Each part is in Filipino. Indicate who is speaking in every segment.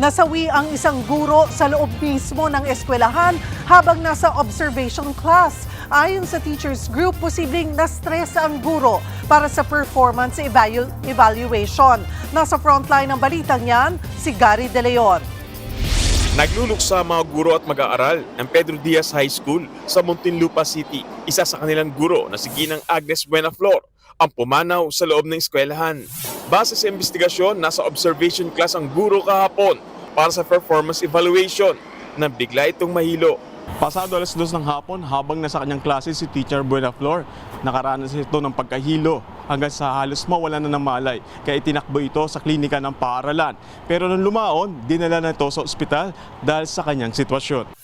Speaker 1: Nasawi ang isang guro sa loob mismo ng eskwelahan habang nasa observation class. Ayon sa teachers group, posibleng na-stress ang guro para sa performance evaluation. Nasa frontline ng balitang yan, si Gary De Leon.
Speaker 2: Nagluluksa mga guro at mag-aaral ng Pedro Diaz High School sa Muntinlupa City. Isa sa kanilang guro na si Ginang Agnes Buenaflor ang pumanaw sa loob ng eskwelahan. Base sa investigasyon, nasa observation class ang guro kahapon para sa performance evaluation nang bigla itong mahilo.
Speaker 3: Pasado alas 2 ng hapon, habang nasa kanyang klase si Teacher Buenaflor, nakaranas ito ng pagkahilo hanggang sa halos mawala na ng malay. Kaya itinakbo ito sa klinika ng paaralan. Pero nung lumaon, dinala na ito sa ospital dahil sa kanyang sitwasyon.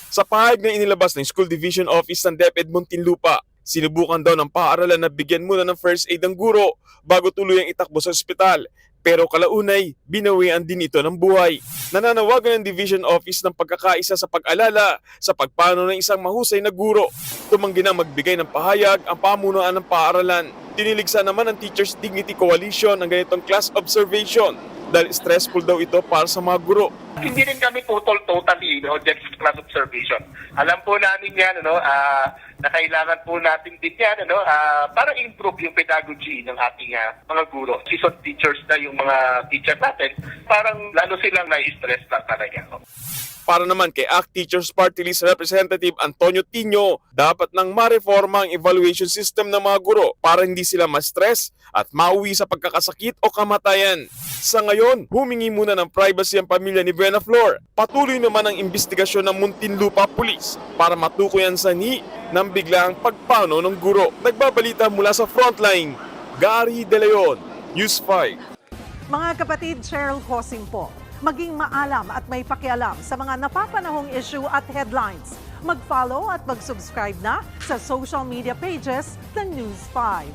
Speaker 2: Sa pahayag na inilabas ng School Division Office ng DepEd Muntinlupa, sinubukan daw ng paaralan na bigyan muna ng first aid ang guro bago tuluyang itakbo sa ospital. Pero kalaunay, binawian din ito ng buhay. Nananawagan ng Division Office ng pagkakaisa sa pag-alala sa pagpano ng isang mahusay na guro. Tumanggi na magbigay ng pahayag ang pamunuan ng paaralan. Tiniligsa naman ng Teachers Dignity Coalition ang ganitong class observation dahil stressful daw ito para sa mga guro.
Speaker 4: Hindi rin kami totally just class observation. Alam po namin yan, na kailangan po natin din yan, para improve yung pedagogy ng ating mga guro. Seasoned teachers na yung mga teacher natin, parang lalo silang na-stress lang talaga.
Speaker 2: Para naman kay ACT Teachers Party List Representative Antonio Tino, dapat nang mareforma ang evaluation system ng mga guro para hindi sila ma-stress at mauwi sa pagkakasakit o kamatayan. Sa ngayon, humingi muna ng privacy ang pamilya ni Buenaflor. Patuloy naman ang investigasyon ng Muntinlupa Police para matukoy ang sanhi ng biglaang pagpano ng guro. Nagbabalita mula sa frontline, Gary De Leon, News 5.
Speaker 1: Mga kapatid, Cheryl Hosing po. Maging maalam at may pakialam sa mga napapanahong issue at headlines. Mag-follow at mag-subscribe na sa social media pages ng News 5.